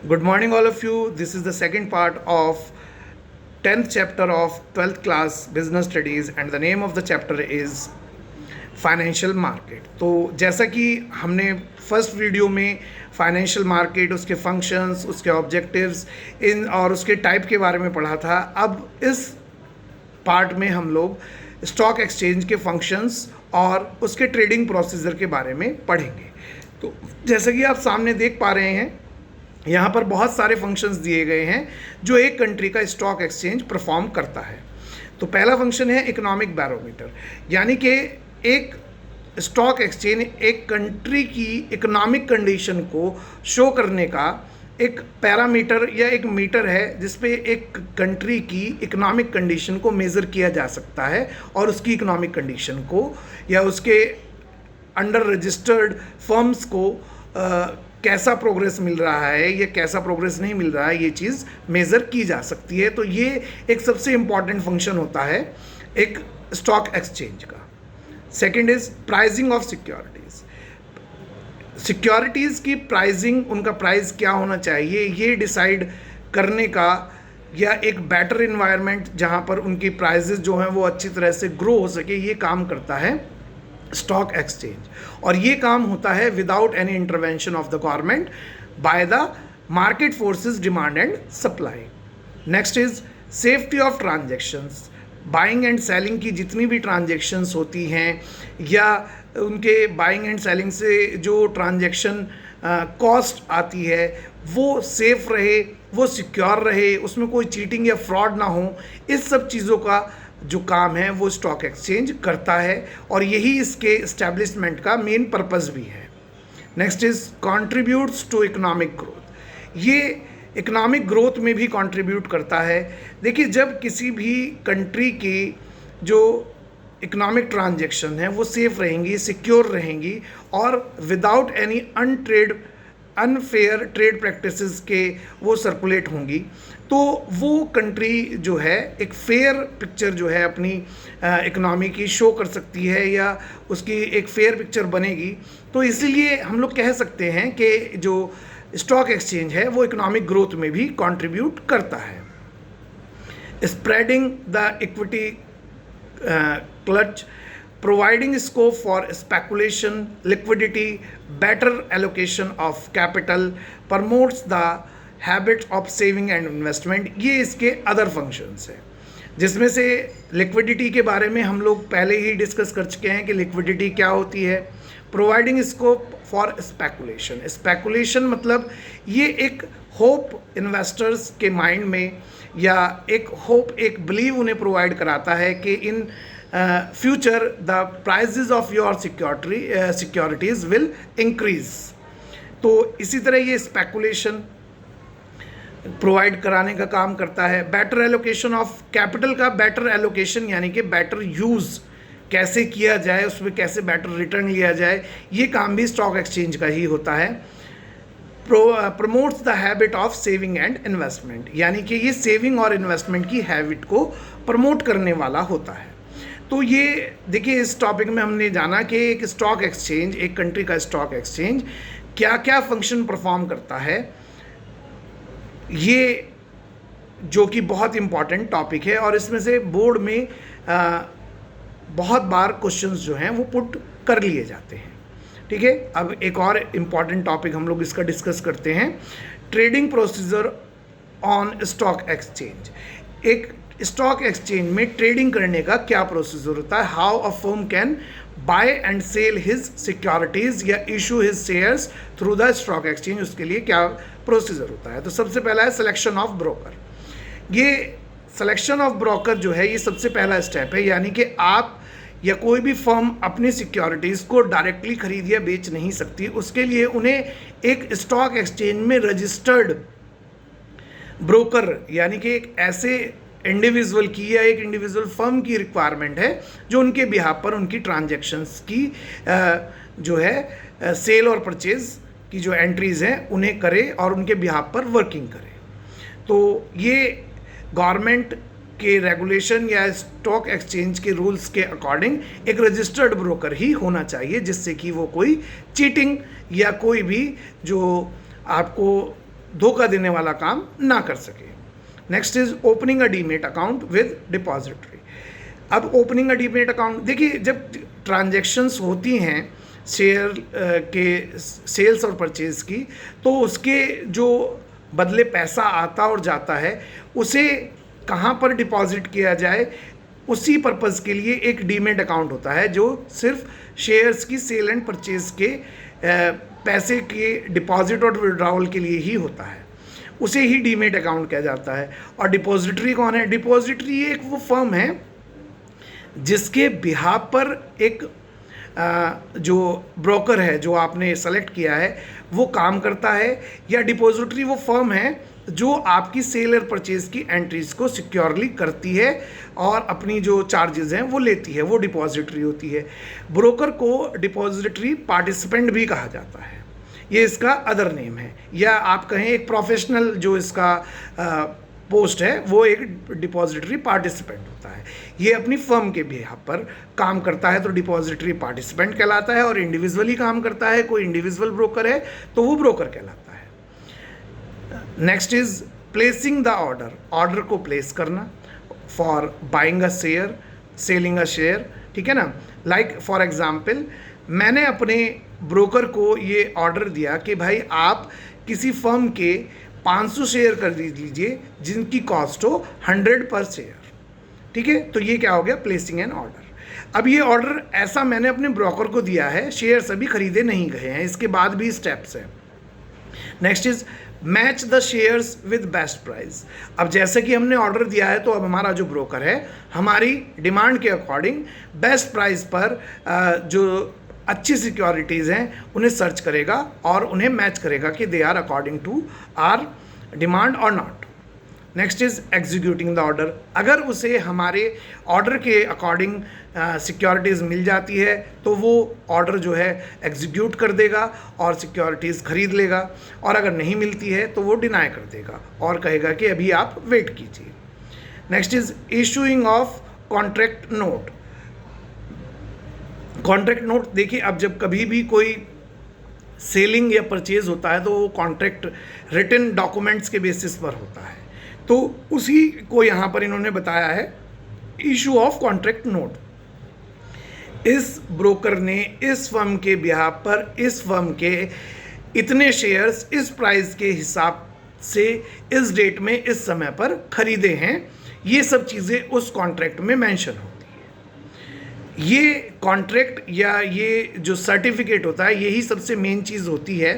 Good morning, all of you. This is the second part of 10th chapter of 12th class business studies, and the name of the chapter is financial market. तो जैसा कि हमने first video में financial market, उसके functions, उसके objectives इन और उसके type के बारे में पढ़ा था, अब इस पार्ट में हम लोग स्टॉक एक्सचेंज के फंक्शंस और उसके ट्रेडिंग प्रोसीजर के बारे में पढ़ेंगे। तो जैसा कि आप सामने देख पा रहे हैं, यहाँ पर बहुत सारे फंक्शंस दिए गए हैं जो एक कंट्री का स्टॉक एक्सचेंज परफॉर्म करता है। तो पहला फंक्शन है इकोनॉमिक बैरोमीटर, यानी कि एक स्टॉक एक्सचेंज एक कंट्री की इकोनॉमिक कंडीशन को शो करने का एक पैरामीटर या एक मीटर है जिसपे एक कंट्री की इकोनॉमिक कंडीशन को मेज़र किया जा सकता है और उसकी इकोनॉमिक कंडीशन को या उसके अंडर रजिस्टर्ड फर्म्स को कैसा प्रोग्रेस मिल रहा है या कैसा प्रोग्रेस नहीं मिल रहा है, ये चीज़ मेज़र की जा सकती है। तो ये एक सबसे इम्पॉर्टेंट फंक्शन होता है एक स्टॉक एक्सचेंज का। Second is pricing of securities. Securities की प्राइसिंग, उनका प्राइस क्या होना चाहिए, ये डिसाइड करने का या एक बेटर इन्वायरमेंट जहाँ पर उनकी प्राइसेस जो हैं वो अच्छी तरह से ग्रो हो सके, ये काम करता है स्टॉक एक्सचेंज। और ये काम होता है without any intervention of the government by the market forces demand and supply. Next is safety of transactions. Buying and selling की जितनी भी ट्रांजेक्शन्स होती हैं या उनके बाइंग एंड सेलिंग से जो ट्रांजेक्शन कॉस्ट आती है वो सेफ रहे, वो सिक्योर रहे, उसमें कोई चीटिंग या फ्रॉड ना हो, इस सब चीज़ों का जो काम है वो स्टॉक एक्सचेंज करता है और यही इसके इस्टेब्लिशमेंट का मेन पर्पस भी है। Next is contributes to economic growth. ये इकोनॉमिक ग्रोथ में भी कंट्रीब्यूट करता है। देखिए, जब किसी भी कंट्री की जो इकोनॉमिक ट्रांजैक्शन है वो सेफ रहेंगी, सिक्योर रहेंगी और without any unfair trade practices के वो सर्कुलेट होंगी, तो वो कंट्री जो है एक फेयर पिक्चर जो है अपनी इकोनॉमी की शो कर सकती है या उसकी एक फेयर पिक्चर बनेगी। तो इसीलिए हम लोग कह सकते हैं कि जो स्टॉक एक्सचेंज है वो इकोनॉमिक ग्रोथ में भी कंट्रीब्यूट करता है। Spreading the equity clutch, providing scope for speculation, liquidity, better allocation of capital, promotes the habit of saving and investment। ये इसके अदर फंक्शंस हैं, जिसमें से लिक्विडिटी के बारे में हम लोग पहले ही डिस्कस कर चुके हैं कि लिक्विडिटी क्या होती है। Providing scope for speculation. Speculation मतलब ये एक होप इन्वेस्टर्स के माइंड में या एक होप, एक बिलीव उन्हें प्रोवाइड कराता है कि in future the prices of your securities will increase. तो इसी तरह ये स्पेकुलेशन प्रोवाइड कराने का काम करता है। बेटर एलोकेशन ऑफ कैपिटल का बेटर एलोकेशन यानी कि बेटर यूज़ कैसे किया जाए, उसमें कैसे बेटर रिटर्न लिया जाए, ये काम भी स्टॉक एक्सचेंज का ही होता है। Promotes the habit of saving and investment, यानी कि ये सेविंग और इन्वेस्टमेंट की हैबिट को प्रमोट करने वाला होता है। तो ये देखिए, इस टॉपिक में हमने जाना कि एक स्टॉक एक्सचेंज, एक कंट्री का स्टॉक एक्सचेंज क्या क्या फंक्शन परफॉर्म करता है, ये जो कि बहुत इम्पॉर्टेंट टॉपिक है और इसमें से बोर्ड में बहुत बार क्वेश्चंस जो हैं वो पुट कर लिए जाते हैं। ठीक है, अब एक और इम्पॉर्टेंट टॉपिक हम लोग इसका डिस्कस करते हैं, trading procedure on stock exchange. एक स्टॉक एक्सचेंज में ट्रेडिंग करने का क्या प्रोसीजर होता है, how a firm can buy and sell his securities या issue his shares through the stock exchange, उसके लिए क्या प्रोसीजर होता है। तो सबसे पहला है सिलेक्शन ऑफ ब्रोकर। ये सिलेक्शन ऑफ ब्रोकर जो है ये सबसे पहला स्टेप है, यानी कि आप या कोई भी फर्म अपनी सिक्योरिटीज़ को डायरेक्टली खरीद या बेच नहीं सकती, उसके लिए उन्हें एक स्टॉक एक्सचेंज में रजिस्टर्ड ब्रोकर यानी कि एक ऐसे इंडिविजुअल की या एक इंडिविजुअल फर्म की रिक्वायरमेंट है जो उनके बिहाफ पर उनकी ट्रांजैक्शंस की जो है सेल और परचेज की जो एंट्रीज़ हैं उन्हें करे और उनके बिहाफ पर वर्किंग करे। तो ये गवर्नमेंट के रेगुलेशन या स्टॉक एक्सचेंज के रूल्स के अकॉर्डिंग एक रजिस्टर्ड ब्रोकर ही होना चाहिए, जिससे कि वो कोई चीटिंग या कोई भी जो आपको धोखा देने वाला काम ना कर सके। Next is opening a demat account with depository. अब ओपनिंग अ डीमेट अकाउंट, देखिए जब ट्रांजैक्शंस होती हैं शेयर के सेल्स और परचेज की, तो उसके जो बदले पैसा आता और जाता है उसे कहाँ पर डिपॉजिट किया जाए, उसी पर्पज़ के लिए एक डीमेट अकाउंट होता है जो सिर्फ शेयर्स की सेल एंड परचेज के पैसे के डिपॉजिट और विड्रॉवल के लिए ही होता है, उसे ही डीमेट अकाउंट कहा जाता है। और डिपॉजिटरी कौन है? डिपॉजिटरी एक वो फर्म है जिसके बिहाफ पर एक जो ब्रोकर है जो आपने सेलेक्ट किया है वो काम करता है, या डिपॉजिटरी वो फर्म है जो आपकी सेल और परचेज की एंट्रीज को सिक्योरली करती है और अपनी जो चार्जेस हैं वो लेती है, वो डिपॉजिटरी होती है। ब्रोकर को डिपॉजिटरी पार्टिसिपेंट भी कहा जाता है, ये इसका अदर नेम है, या आप कहें एक प्रोफेशनल जो इसका पोस्ट है वो एक डिपॉजिटरी पार्टिसिपेंट होता है। ये अपनी फर्म के बिहाफ पर काम करता है तो डिपॉजिटरी पार्टिसिपेंट कहलाता है, और इंडिविजुअली काम करता है, कोई इंडिविजुअल ब्रोकर है तो वो ब्रोकर कहलाता है। Next is placing the order, order को प्लेस करना for buying a share, selling a share, ठीक है ना। लाइक फॉर एग्जाम्पल मैंने अपने ब्रोकर को ये ऑर्डर दिया कि भाई आप किसी फर्म के 500 शेयर कर दीजिए जिनकी कॉस्ट हो 100 पर शेयर, ठीक है। तो ये क्या हो गया? Placing an order. अब ये ऑर्डर ऐसा मैंने अपने ब्रोकर को दिया है, शेयर्स अभी खरीदे नहीं गए हैं, इसके बाद भी स्टेप्स हैं। Next is match the shares with best price. अब जैसे कि हमने ऑर्डर दिया है तो अब हमारा जो ब्रोकर है हमारी डिमांड के अकॉर्डिंग बेस्ट प्राइस पर जो अच्छी सिक्योरिटीज़ हैं उन्हें सर्च करेगा और उन्हें मैच करेगा कि they are according to our demand और not. Next is executing the order. अगर उसे हमारे ऑर्डर के अकॉर्डिंग सिक्योरिटीज़ मिल जाती है तो वो ऑर्डर जो है एग्जीक्यूट कर देगा और सिक्योरिटीज़ खरीद लेगा, और अगर नहीं मिलती है तो वो डिनाई कर देगा और कहेगा कि अभी आप वेट कीजिए। Next is issuing of contract note. Contract note, देखिए अब जब कभी भी कोई सेलिंग या परचेज होता है तो वो कॉन्ट्रैक्ट रिटन डॉक्यूमेंट्स के बेसिस पर होता है, तो उसी को यहाँ पर इन्होंने बताया है इशू ऑफ कॉन्ट्रैक्ट नोट। इस ब्रोकर ने इस फर्म के बिहाफ पर इस फर्म के इतने शेयर्स इस प्राइस के हिसाब से इस डेट में इस समय पर खरीदे हैं, ये सब चीज़ें उस कॉन्ट्रैक्ट में मेंशन होती है। ये कॉन्ट्रैक्ट या ये जो सर्टिफिकेट होता है यही सबसे मेन चीज़ होती है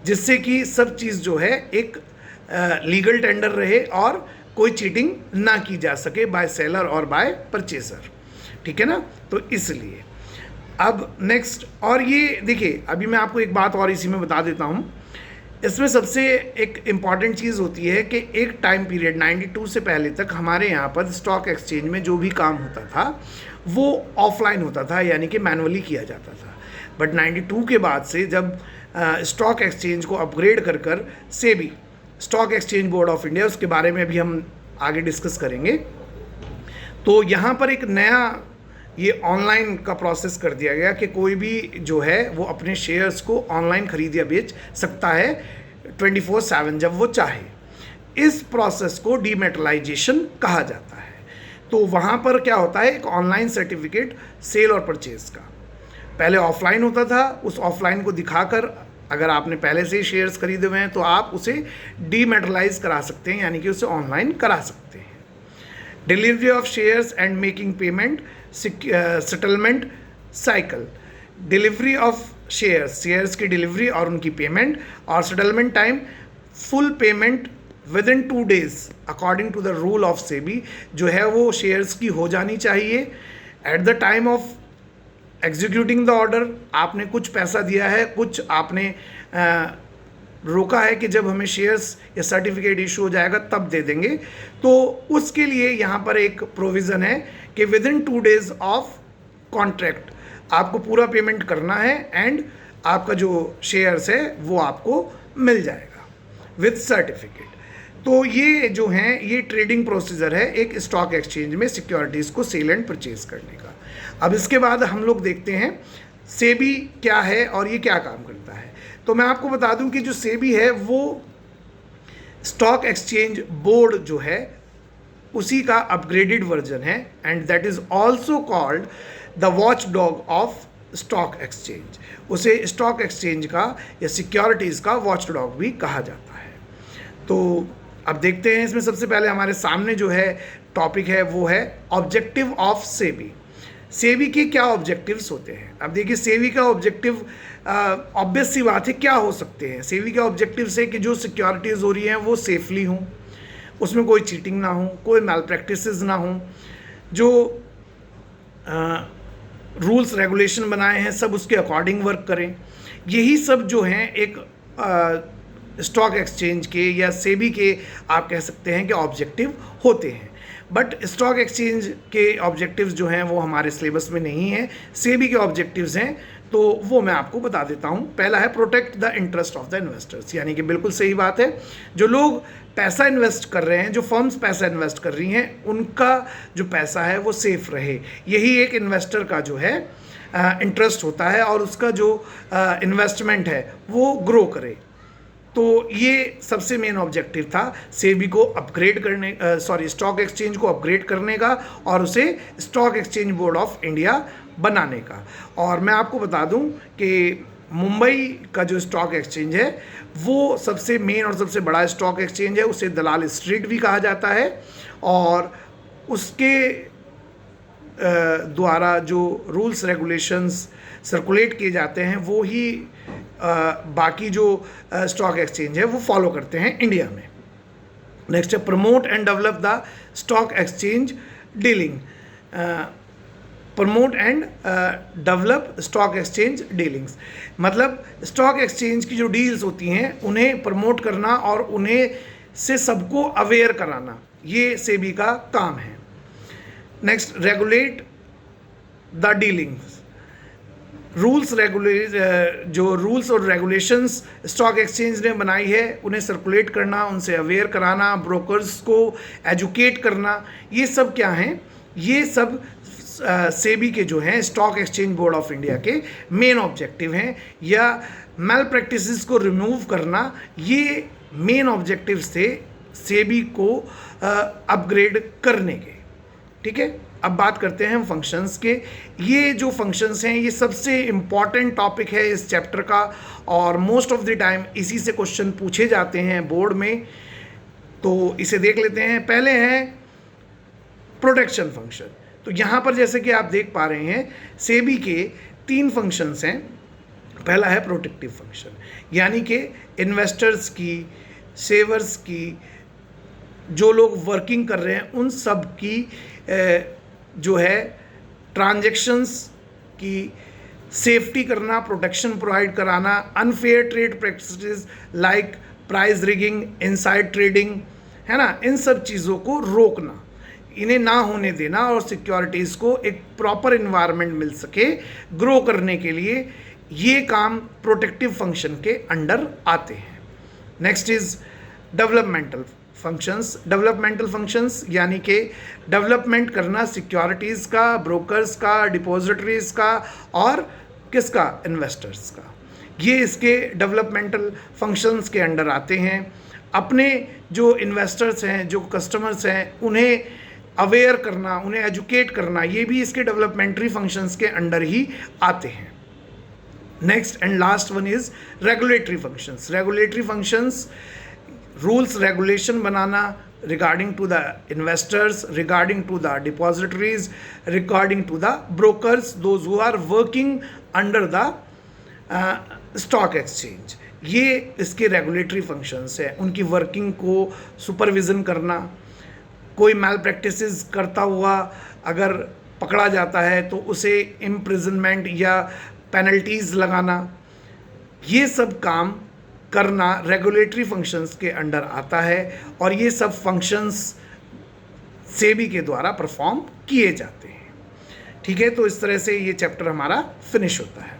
जिससे कि सब चीज़ जो है एक लीगल टेंडर रहे और कोई चीटिंग ना की जा सके बाय सेलर और बाय परचेसर, ठीक है ना। तो इसलिए अब नेक्स्ट, और ये देखिए अभी मैं आपको एक बात और इसी में बता देता हूँ, इसमें सबसे एक इम्पॉर्टेंट चीज़ होती है कि एक टाइम पीरियड 92 से पहले तक हमारे यहाँ पर स्टॉक एक्सचेंज में जो भी काम होता था वो ऑफलाइन होता था, यानी कि मैनुअली किया जाता था। बट 92 के बाद से जब स्टॉक एक्सचेंज को अपग्रेड कर कर SEBI, stock exchange board of India, उसके बारे में भी हम आगे डिस्कस करेंगे, तो यहाँ पर एक नया ये ऑनलाइन का प्रोसेस कर दिया गया कि कोई भी जो है वो अपने शेयर्स को ऑनलाइन खरीद या बेच सकता है 24/7 जब वो चाहे। इस प्रोसेस को डीमेटलाइजेशन कहा जाता है। तो वहाँ पर क्या होता है, एक ऑनलाइन सर्टिफिकेट सेल और परचेज का पहले ऑफलाइन होता था, उस ऑफलाइन को दिखाकर अगर आपने पहले से ही शेयर्स खरीदे हुए हैं तो आप उसे डीमेटलाइज करा सकते हैं, यानी कि उसे ऑनलाइन करा सकते हैं। Delivery of shares and making payment, settlement cycle. Delivery of shares, shares की डिलीवरी और उनकी पेमेंट, और settlement time full payment within 2 days according to the rule of SEBI, जो है वो शेयर्स की हो जानी चाहिए at the time of executing the order. आपने कुछ पैसा दिया है, कुछ आपने रोका है कि जब हमें शेयर्स या सर्टिफिकेट इशू हो जाएगा तब दे देंगे, तो उसके लिए यहाँ पर एक प्रोविज़न है कि with in 2 days of contract आपको पूरा पेमेंट करना है एंड आपका जो शेयर्स है वो आपको मिल जाएगा विद सर्टिफिकेट। तो ये जो हैं ये ट्रेडिंग प्रोसीजर है एक स्टॉक एक्सचेंज में सिक्योरिटीज़ को सेल एंड परचेज करने का। अब इसके बाद हम लोग देखते हैं सेबी क्या है और ये क्या काम करता है। तो मैं आपको बता दूं कि जो सेबी है वो स्टॉक एक्सचेंज बोर्ड जो है उसी का अपग्रेडेड वर्जन है, and that is also called the watch dog of stock exchange. उसे स्टॉक एक्सचेंज का या सिक्योरिटीज़ का वॉच डॉग भी कहा जाता है। तो अब देखते हैं, इसमें सबसे पहले हमारे सामने जो है टॉपिक है वो है ऑब्जेक्टिव ऑफ सेबी। सेबी के क्या ऑब्जेक्टिव्स होते हैं? अब देखिए, सेबी का ऑब्जेक्टिव ऑब्वियस सी बात है क्या हो सकते हैं। सेबी का ऑब्जेक्टिव है कि जो सिक्योरिटीज़ हो रही हैं वो सेफली हों, उसमें कोई चीटिंग ना हो, कोई मैल प्रैक्टिसेस ना हो, जो रूल्स रेगुलेशन बनाए हैं सब उसके अकॉर्डिंग वर्क करें। यही सब जो हैं एक स्टॉक एक्सचेंज के या सेबी के आप कह सकते हैं कि ऑब्जेक्टिव होते हैं। बट स्टॉक एक्सचेंज के ऑब्जेक्टिव्स जो हैं वो हमारे सिलेबस में नहीं है, सेबी के ऑब्जेक्टिव्स हैं, तो वो मैं आपको बता देता हूँ। पहला है protect the interest of the investors, यानी कि बिल्कुल सही बात है, जो लोग पैसा इन्वेस्ट कर रहे हैं, जो फर्म्स पैसा इन्वेस्ट कर रही हैं, उनका जो पैसा है वो सेफ रहे। यही एक इन्वेस्टर का जो है इंटरेस्ट होता है, और उसका जो इन्वेस्टमेंट है वो ग्रो करे। तो ये सबसे मेन ऑब्जेक्टिव था सेबी को अपग्रेड करने, स्टॉक एक्सचेंज को अपग्रेड करने का और उसे stock exchange board of India बनाने का। और मैं आपको बता दूं कि मुंबई का जो स्टॉक एक्सचेंज है वो सबसे मेन और सबसे बड़ा स्टॉक एक्सचेंज है, उसे दलाल स्ट्रीट भी कहा जाता है, और उसके द्वारा जो रूल्स रेगुलेशंस सर्कुलेट किए जाते हैं वो ही बाकी जो स्टॉक एक्सचेंज है वो फॉलो करते हैं इंडिया में। नेक्स्ट है promote and develop the stock exchange dealing. Promote and develop stock exchange dealings, मतलब स्टॉक एक्सचेंज की जो डील्स होती हैं उन्हें प्रमोट करना और उन्हें से सबको अवेयर कराना, ये सेबी का काम है। Next, regulate the dealings. Rules जो रूल्स और रेगुलेशंस स्टॉक एक्सचेंज ने बनाई है उन्हें सर्कुलेट करना, उनसे अवेयर कराना, ब्रोकर्स को एजुकेट करना, ये सब क्या हैं? ये सब सेबी के जो हैं stock exchange board of India के मेन ऑब्जेक्टिव हैं, या मैल प्रैक्टिसेस को रिमूव करना, ये मेन ऑब्जेक्टिव्स थे सेबी को अपग्रेड करने के। ठीक है, अब बात करते हैं हम फंक्शंस के। ये जो फंक्शंस हैं ये सबसे इम्पॉर्टेंट टॉपिक है इस चैप्टर का, और मोस्ट ऑफ द टाइम इसी से क्वेश्चन पूछे जाते हैं बोर्ड में, तो इसे देख लेते हैं। पहले हैं प्रोटेक्शन फंक्शन। तो यहाँ पर जैसे कि आप देख पा रहे हैं सेबी के 3 फंक्शंस हैं। पहला है प्रोटेक्टिव फंक्शन, यानी कि इन्वेस्टर्स की, सेवर्स की, जो लोग वर्किंग कर रहे हैं उन सब की जो है ट्रांजैक्शंस की सेफ्टी करना, प्रोटेक्शन प्रोवाइड कराना, unfair trade practices like price rigging, inside trading, है ना, इन सब चीज़ों को रोकना, इन्हें ना होने देना, और सिक्योरिटीज़ को एक प्रॉपर इन्वायरमेंट मिल सके ग्रो करने के लिए, ये काम प्रोटेक्टिव फंक्शन के अंडर आते हैं। Next is developmental functions. Developmental functions यानी कि डेवलपमेंट करना सिक्योरिटीज़ का, ब्रोकर्स का, डिपॉजिटरीज का और किसका? इन्वेस्टर्स का। ये इसके डेवलपमेंटल फंक्शंस के अंडर आते हैं। अपने जो इन्वेस्टर्स हैं, जो कस्टमर्स हैं, उन्हें अवेयर करना, उन्हें एजुकेट करना, ये भी इसके डेवलपमेंट्री फंक्शंस के अंडर ही आते हैं। Next and last one is regulatory functions. Regulatory functions rules regulation बनाना regarding to the investors, regarding to the depositories, regarding to the brokers, those who are working under the stock exchange. ये इसके regulatory functions है। उनकी working को supervision करना, कोई मैल practices करता हुआ अगर पकड़ा जाता है तो उसे इम्प्रिजनमेंट या पेनल्टीज़ लगाना, ये सब काम करना रेगुलेटरी फंक्शंस के अंडर आता है, और ये सब फंक्शंस सेबी के द्वारा परफॉर्म किए जाते हैं। ठीक है, तो इस तरह से ये चैप्टर हमारा फिनिश होता है।